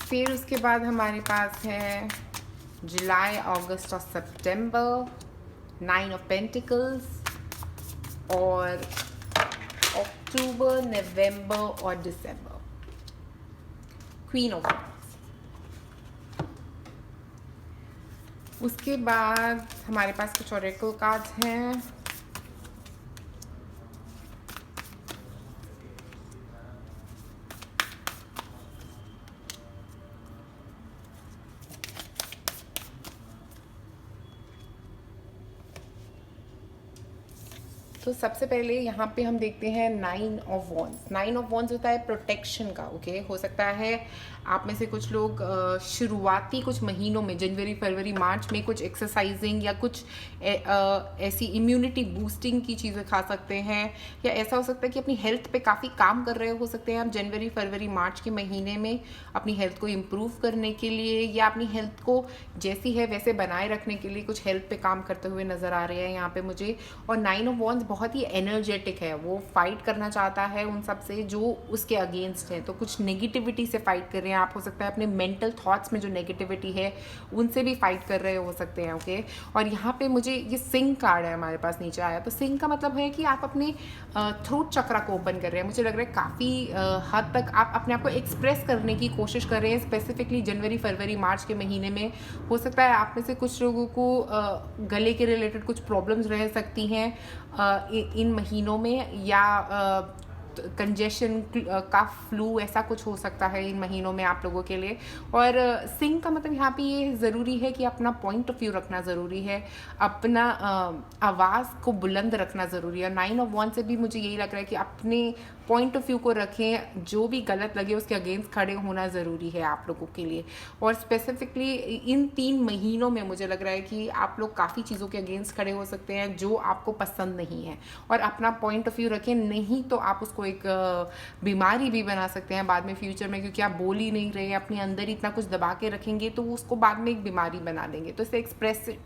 फिर उसके बाद हमारे पास है जुलाई, अगस्त और सितंबर, 9 ऑफ पेंटिकल्स, और अक्टूबर, नवंबर और दिसंबर, क्वीन ऑफ वांड्स। उसके बाद हमारे पास कुछ ओरेकल कार्ड्स हैं। तो सबसे पहले यहाँ पे हम देखते हैं 9 ऑफ वॉन्ड्स। 9 ऑफ वॉन्ड्स होता है प्रोटेक्शन का। ओके, हो सकता है आप में से कुछ लोग शुरुआती कुछ महीनों में, जनवरी, फरवरी, मार्च में कुछ एक्सरसाइजिंग या कुछ ऐसी इम्यूनिटी बूस्टिंग की चीज़ें खा सकते हैं, या ऐसा हो सकता है कि अपनी हेल्थ पे काफ़ी काम कर रहे हो सकते हैं आप जनवरी, फरवरी, मार्च के महीने में अपनी हेल्थ को इम्प्रूव करने के लिए, या अपनी हेल्थ को जैसी है वैसे बनाए रखने के लिए कुछ हेल्थ पे काम करते हुए नज़र आ रहे हैं यहाँ पे मुझे। और 9 ऑफ वॉन्ड्स बहुत ही एनर्जेटिक है, वो फाइट करना चाहता है उन सब से जो उसके अगेंस्ट है। तो कुछ नेगेटिविटी से फाइट कर रहे हैं आप, हो सकता है अपने मेंटल थॉट्स में जो नेगेटिविटी है उनसे भी फाइट कर रहे हो सकते हैं। ओके, और यहाँ पे मुझे ये सिंह कार्ड है हमारे पास नीचे आया, तो सिंह का मतलब है कि आप अपने थ्रोट चक्रा को ओपन कर रहे हैं। मुझे लग रहा है काफ़ी हद तक आप अपने आप को एक्सप्रेस करने की कोशिश कर रहे हैं, स्पेसिफिकली जनवरी, फरवरी, मार्च के महीने में। हो सकता है आप में से कुछ लोगों को गले के रिलेटेड कुछ प्रॉब्लम्स रह सकती हैं इन महीनों में, या कंजेशन का फ्लू ऐसा कुछ हो सकता है इन महीनों में आप लोगों के लिए। और सिंह का मतलब यहाँ पे ये ज़रूरी है कि अपना पॉइंट ऑफ व्यू रखना ज़रूरी है, अपना आवाज़ को बुलंद रखना ज़रूरी है। 9 ऑफ वॉन्ड्स से भी मुझे यही लग रहा है कि अपने पॉइंट ऑफ व्यू को रखें, जो भी गलत लगे उसके अगेंस्ट खड़े होना ज़रूरी है आप लोगों के लिए। और स्पेसिफिकली इन 3 महीनों में मुझे लग रहा है कि आप लोग काफ़ी चीज़ों के अगेंस्ट खड़े हो सकते हैं जो आपको पसंद नहीं है, और अपना पॉइंट ऑफ व्यू रखें, नहीं तो आप उसको एक बीमारी भी बना सकते हैं बाद में फ्यूचर में, क्योंकि आप बोल ही नहीं रहे हैं, अपने अंदर इतना कुछ दबा के रखेंगे तो उसको बाद में एक बीमारी बना देंगे। तो इससे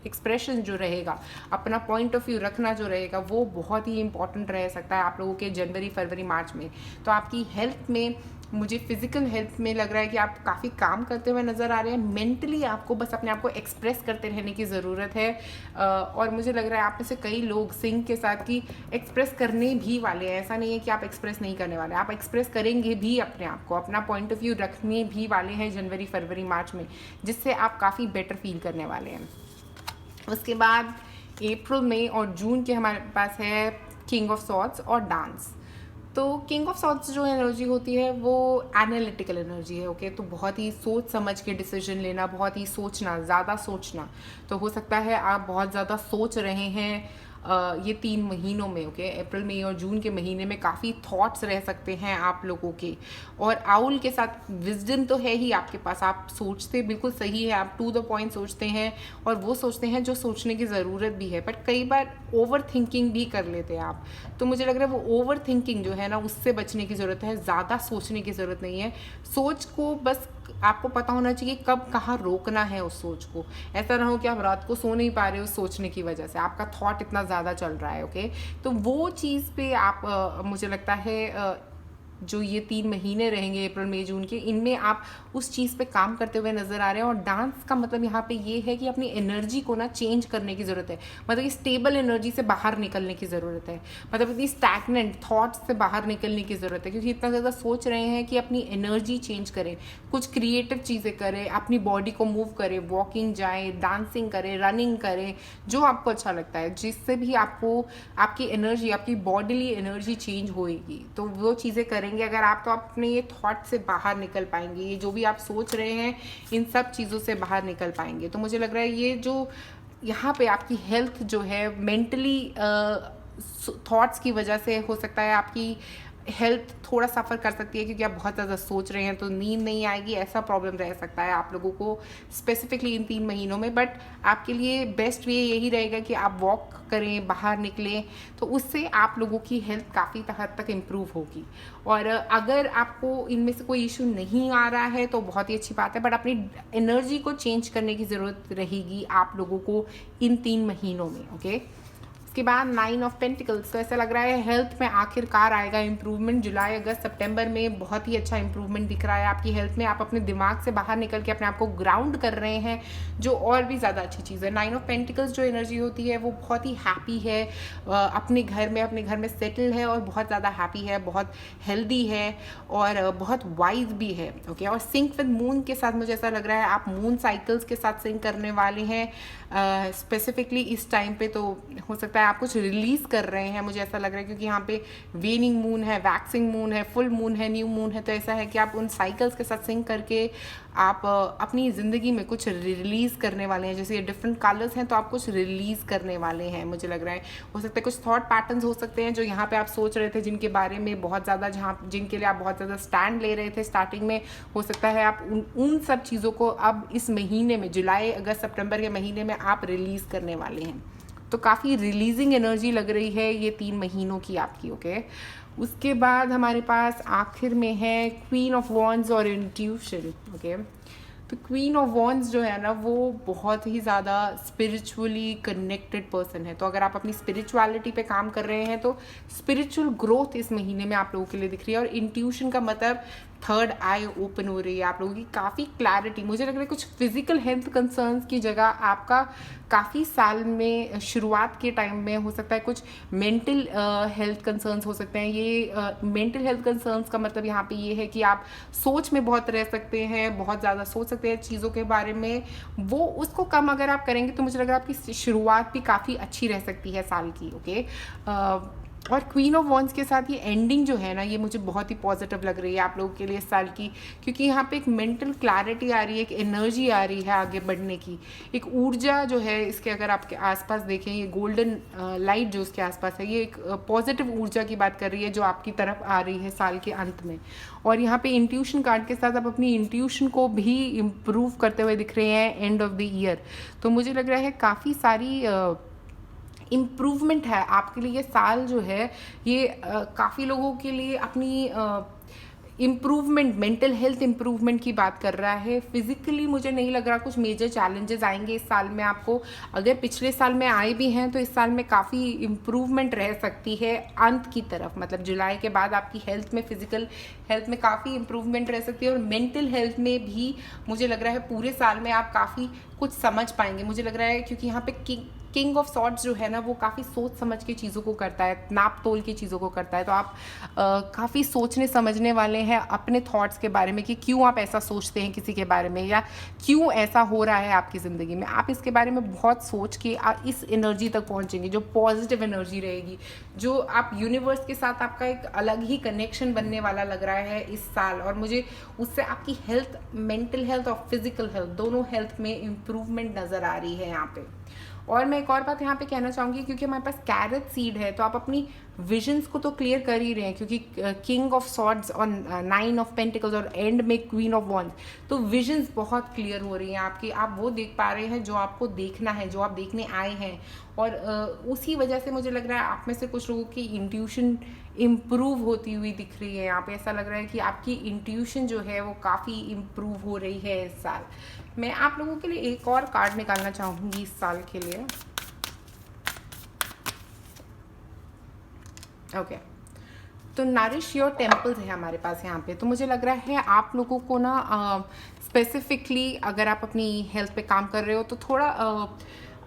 एक्सप्रेशन जो रहेगा, अपना पॉइंट ऑफ व्यू रखना जो रहेगा, वो बहुत ही इंपॉर्टेंट रह सकता है आप लोगों के जनवरी, फरवरी, मार्च में। तो आपकी हेल्थ में, मुझे फिजिकल हेल्थ में लग रहा है कि आप काफ़ी काम करते हुए नज़र आ रहे हैं। मेंटली आपको बस अपने आप को एक्सप्रेस करते रहने की ज़रूरत है, और मुझे लग रहा है आप में से कई लोग सिंह के साथ की एक्सप्रेस करने भी वाले हैं। ऐसा नहीं है कि आप एक्सप्रेस नहीं करने वाले, आप एक्सप्रेस करेंगे भी अपने आप को, अपना पॉइंट ऑफ व्यू रखने भी वाले हैं जनवरी, फरवरी, मार्च में, जिससे आप काफ़ी बेटर फील करने वाले हैं। उसके बाद अप्रैल, मई और जून के हमारे पास है किंग ऑफ सॉर्ड्स और डांस। तो किंग ऑफ सॉर्ड्स जो एनर्जी होती है वो एनालिटिकल एनर्जी है। ओके, तो बहुत ही सोच समझ के डिसीजन लेना, बहुत ही सोचना, ज़्यादा सोचना। तो हो सकता है आप बहुत ज़्यादा सोच रहे हैं ये 3 महीनों में। ओके, अप्रैल, मई और जून के महीने में काफ़ी थॉट्स रह सकते हैं आप लोगों के। और आउल के साथ विजडम तो है ही आपके पास, आप सोचते बिल्कुल सही है, आप टू द पॉइंट सोचते हैं, और वो सोचते हैं जो सोचने की ज़रूरत भी है, बट कई बार ओवर थिंकिंग भी कर लेते हैं आप। तो मुझे लग रहा है वो ओवर थिंकिंग जो है ना, उससे बचने की ज़रूरत है, ज़्यादा सोचने की ज़रूरत नहीं है। सोच को बस आपको पता होना चाहिए कब कहाँ रोकना है उस सोच को। ऐसा ना हो कि आप रात को सो नहीं पा रहे हो सोचने की वजह से, आपका थॉट इतना ज़्यादा चल रहा है। ओके, तो वो चीज़ पे आप मुझे लगता है जो ये 3 महीने रहेंगे अप्रैल, मई, जून के, इनमें आप उस चीज़ पे काम करते हुए नज़र आ रहे हैं। और डांस का मतलब यहाँ पे ये है कि अपनी एनर्जी को ना चेंज करने की ज़रूरत है, मतलब स्टेबल एनर्जी से बाहर निकलने की ज़रूरत है, मतलब इतनी स्टैगनेंट थॉट्स से बाहर निकलने की ज़रूरत है, क्योंकि इतना ज़्यादा सोच रहे हैं कि अपनी एनर्जी चेंज करें, कुछ क्रिएटिव चीज़ें करें, अपनी बॉडी को मूव करें, वॉकिंग जाएँ, डांसिंग करें, रनिंग करें, जो आपको अच्छा लगता है, जिससे भी आपको आपकी एनर्जी, आपकी बॉडीली एनर्जी चेंज होएगी। तो वो चीज़ें करें अगर आप, तो अपने ये थॉट से बाहर निकल पाएंगे, ये जो भी आप सोच रहे हैं इन सब चीज़ों से बाहर निकल पाएंगे। तो मुझे लग रहा है ये जो यहाँ पे आपकी हेल्थ जो है, मेंटली थॉट्स की वजह से हो सकता है आपकी हेल्थ थोड़ा सफ़र कर सकती है, क्योंकि आप बहुत ज़्यादा सोच रहे हैं तो नींद नहीं आएगी, ऐसा प्रॉब्लम रह सकता है आप लोगों को स्पेसिफिकली इन 3 महीनों में। बट आपके लिए बेस्ट वे यही रहेगा कि आप वॉक करें, बाहर निकलें, तो उससे आप लोगों की हेल्थ काफ़ी हद तक इम्प्रूव होगी। और अगर आपको इनमें से कोई इशू नहीं आ रहा है तो बहुत ही अच्छी बात है, बट अपनी एनर्जी को चेंज करने की ज़रूरत रहेगी आप लोगों को इन 3 महीनों में। ओके, उसके बाद 9 ऑफ पेंटिकल्स, तो ऐसा लग रहा है हेल्थ में आखिरकार आएगा इम्प्रूवमेंट। जुलाई अगस्त सितंबर में बहुत ही अच्छा इम्प्रूवमेंट दिख रहा है आपकी हेल्थ में। आप अपने दिमाग से बाहर निकल के अपने आप को ग्राउंड कर रहे हैं, जो और भी ज़्यादा अच्छी चीज़ है। 9 ऑफ पेंटिकल्स जो एनर्जी होती है वो बहुत ही हैप्पी है, अपने घर में सेटल है और बहुत ज़्यादा हैप्पी है, बहुत हेल्दी है और बहुत वाइज भी है। ओके, और सिंक विद मून के साथ मुझे ऐसा लग रहा है आप मून साइकिल्स के साथ सिंक करने वाले हैं स्पेसिफिकली इस टाइम पे। तो हो सकता है आप कुछ रिलीज कर रहे हैं, मुझे ऐसा लग रहा है, क्योंकि यहाँ पे वेनिंग मून है, वैक्सिंग मून है, फुल मून है, न्यू मून है। तो ऐसा है कि आप उन साइकिल्स के साथ सिंक करके आप अपनी ज़िंदगी में कुछ रिलीज़ करने वाले हैं। जैसे ये डिफरेंट कलर्स हैं तो आप कुछ रिलीज़ करने वाले हैं, मुझे लग रहा है। हो सकता है कुछ थॉट पैटर्न्स हो सकते हैं जो यहाँ पे आप सोच रहे थे, जिनके बारे में बहुत ज़्यादा, जिनके लिए आप बहुत ज़्यादा स्टैंड ले रहे थे स्टार्टिंग में। हो सकता है आप उन सब चीज़ों को अब इस महीने में, जुलाई अगस्त सितंबर के महीने में आप रिलीज़ करने वाले हैं। तो काफ़ी रिलीजिंग एनर्जी लग रही है ये 3 महीनों की आपकी। ओके, उसके बाद हमारे पास आखिर में है क्वीन ऑफ वॉन्ड्स और इंट्यूशन। ओके, तो क्वीन ऑफ वॉन्ड्स जो है ना वो बहुत ही ज़्यादा स्पिरिचुअली कनेक्टेड पर्सन है। तो अगर आप अपनी स्पिरिचुअलिटी पे काम कर रहे हैं तो स्पिरिचुअल ग्रोथ इस महीने में आप लोगों के लिए दिख रही है। और इंट्यूशन का मतलब थर्ड आई ओपन हो रही है आप लोगों की, काफ़ी क्लैरिटी। मुझे लग रहा है कुछ फिजिकल हेल्थ कंसर्न्स की जगह आपका काफ़ी साल में शुरुआत के टाइम में हो सकता है कुछ मेंटल हेल्थ कंसर्न्स हो सकते हैं। ये मेंटल हेल्थ कंसर्न्स का मतलब यहाँ पे ये है कि आप सोच में बहुत रह सकते हैं, बहुत ज़्यादा सोच सकते हैं चीज़ों के बारे में। वो उसको कम अगर आप करेंगे तो मुझे लग रहा है आपकी शुरुआत भी काफ़ी अच्छी रह सकती है साल की। ओके, और क्वीन ऑफ वॉन्ड्स के साथ ये एंडिंग जो है ना, ये मुझे बहुत ही पॉजिटिव लग रही है आप लोगों के लिए इस साल की, क्योंकि यहाँ पे एक मेंटल क्लैरिटी आ रही है, एक एनर्जी आ रही है आगे बढ़ने की, एक ऊर्जा जो है इसके। अगर आपके आसपास देखें, ये गोल्डन लाइट जो उसके आसपास है, ये एक पॉजिटिव ऊर्जा की बात कर रही है जो आपकी तरफ आ रही है साल के अंत में। और यहाँ पे इंट्यूशन कार्ड के साथ आप अपनी इंट्यूशन को भी इम्प्रूव करते हुए दिख रहे हैं एंड ऑफ द ईयर। तो मुझे लग रहा है काफ़ी सारी इम्प्रूवमेंट है आपके लिए। ये साल जो है ये काफ़ी लोगों के लिए अपनी इम्प्रूवमेंट, मेंटल हेल्थ इम्प्रूवमेंट की बात कर रहा है। फिजिकली मुझे नहीं लग रहा कुछ मेजर चैलेंजेस आएंगे इस साल में आपको। अगर पिछले साल में आए भी हैं तो इस साल में काफ़ी इम्प्रूवमेंट रह सकती है अंत की तरफ। मतलब जुलाई के बाद आपकी हेल्थ में, फिजिकल हेल्थ में काफ़ी इम्प्रूवमेंट रह सकती है। और मेंटल हेल्थ में भी मुझे लग रहा है पूरे साल में आप काफ़ी कुछ समझ पाएंगे, मुझे लग रहा है, क्योंकि यहाँ पे किंग ऑफ सॉर्ड्स जो है ना वो काफ़ी सोच समझ के चीज़ों को करता है, नाप तोल की चीज़ों को करता है। तो आप काफ़ी सोचने समझने वाले हैं अपने थॉट्स के बारे में कि क्यों आप ऐसा सोचते हैं किसी के बारे में, या क्यों ऐसा हो रहा है आपकी ज़िंदगी में। आप इसके बारे में बहुत सोच के इस एनर्जी तक पहुँचेंगे जो पॉजिटिव एनर्जी रहेगी, जो आप यूनिवर्स के साथ आपका एक अलग ही कनेक्शन बनने वाला लग रहा है इस साल। और मुझे उससे आपकी हेल्थ, मेंटल हेल्थ और फिजिकल हेल्थ, दोनों हेल्थ में इम्प्रूवमेंट नज़र आ रही है यहाँ पे। और मैं एक और बात यहाँ पे कहना चाहूँगी, क्योंकि हमारे पास कैरेट सीड है तो आप अपनी विजन्स को तो क्लियर कर ही रहे हैं, क्योंकि किंग ऑफ सॉर्ड्स और 9 ऑफ पेंटिकल्स और एंड में क्वीन ऑफ वॉन्ड्स, तो विजन्स बहुत क्लियर हो रही हैं आपकी। आप वो देख पा रहे हैं जो आपको देखना है, जो आप देखने आए हैं। और उसी वजह से मुझे लग रहा है आप में से कुछ लोगों की इंट्यूशन इम्प्रूव होती हुई दिख रही है यहाँ पे। ऐसा लग रहा है कि आपकी इंट्यूशन जो है वो काफ़ी इम्प्रूव हो रही है इस साल। मैं आप लोगों के लिए एक और कार्ड निकालना चाहूँगी इस साल के लिए। ओके, तो नरिश योर टेम्पल्स है हमारे पास यहाँ पे। तो मुझे लग रहा है आप लोगों को ना स्पेसिफिकली अगर आप अपनी हेल्थ पे काम कर रहे हो तो थोड़ा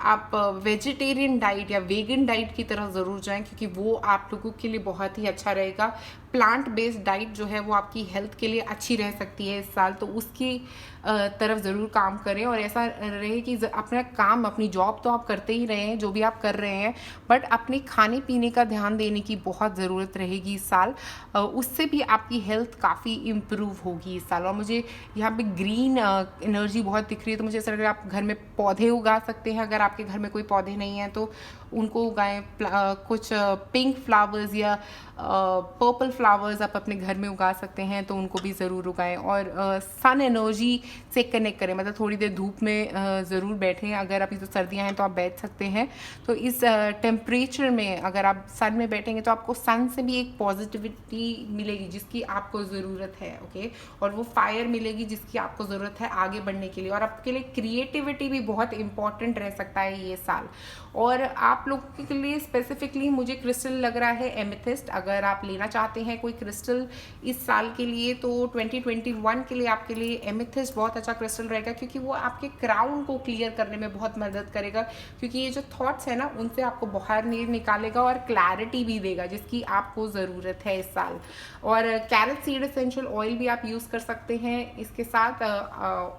आप वेजिटेरियन डाइट या वेगन डाइट की तरफ ज़रूर जाएं, क्योंकि वो आप लोगों के लिए बहुत ही अच्छा रहेगा। प्लांट बेस्ड डाइट जो है वो आपकी हेल्थ के लिए अच्छी रह सकती है इस साल, तो उसकी तरफ ज़रूर काम करें। और ऐसा रहे कि अपना काम, अपनी जॉब तो आप करते ही रहे हैं, जो भी आप कर रहे हैं, बट अपने खाने पीने का ध्यान देने की बहुत ज़रूरत रहेगी इस साल। उससे भी आपकी हेल्थ काफ़ी इम्प्रूव होगी इस साल। और मुझे यहाँ पे ग्रीन एनर्जी बहुत दिख रही है, तो मुझे ऐसा लग रहा है आप घर में पौधे उगा सकते हैं। अगर आपके घर में कोई पौधे नहीं हैं तो उनको उगाएं। कुछ पिंक फ्लावर्स या पर्पल फ्लावर्स आप अपने घर में उगा सकते हैं, तो उनको भी ज़रूर उगाएं। और सन एनर्जी से कनेक्ट करें, मतलब थोड़ी देर धूप में ज़रूर बैठें। अगर अभी तो सर्दियां हैं तो आप बैठ सकते हैं। तो इस टेम्परेचर में अगर आप सन में बैठेंगे तो आपको सन से भी एक पॉजिटिविटी मिलेगी जिसकी आपको ज़रूरत है। ओके, और वो फायर मिलेगी जिसकी आपको ज़रूरत है आगे बढ़ने के लिए। और आपके लिए क्रिएटिविटी भी बहुत इंपॉर्टेंट रह सकता है ये साल। और आप आप लोगों के लिए स्पेसिफिकली मुझे क्रिस्टल लग रहा है एमेथिस्ट। अगर आप लेना चाहते हैं कोई क्रिस्टल इस साल के लिए तो 2021 के लिए आपके लिए एमेथिस्ट बहुत अच्छा क्रिस्टल रहेगा, क्योंकि वो आपके क्राउन को क्लियर करने में बहुत मदद करेगा, क्योंकि ये जो थॉट्स है ना उनसे आपको बाहर निकालेगा और क्लैरिटी भी देगा जिसकी आपको ज़रूरत है इस साल। और कैरेट सीड एसेंशियल ऑयल भी आप यूज़ कर सकते हैं इसके साथ,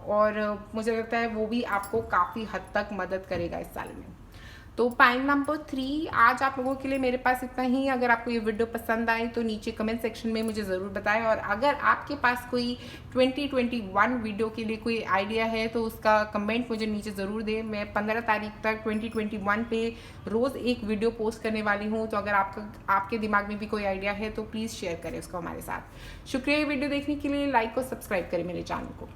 और मुझे लगता है वो भी आपको काफ़ी हद तक मदद करेगा इस साल में। तो पॉइंट नंबर 3 आज आप लोगों के लिए मेरे पास इतना ही। अगर आपको ये वीडियो पसंद आए तो नीचे कमेंट सेक्शन में मुझे ज़रूर बताएं, और अगर आपके पास कोई 2021 वीडियो के लिए कोई आइडिया है तो उसका कमेंट मुझे नीचे ज़रूर दें। मैं 15 तारीख तक 2021 पे रोज़ एक वीडियो पोस्ट करने वाली हूँ, तो अगर आपके दिमाग में भी कोई आइडिया है तो प्लीज़ शेयर करें उसको हमारे साथ। शुक्रिया ये वीडियो देखने के लिए। लाइक और सब्सक्राइब करें मेरे चैनल को।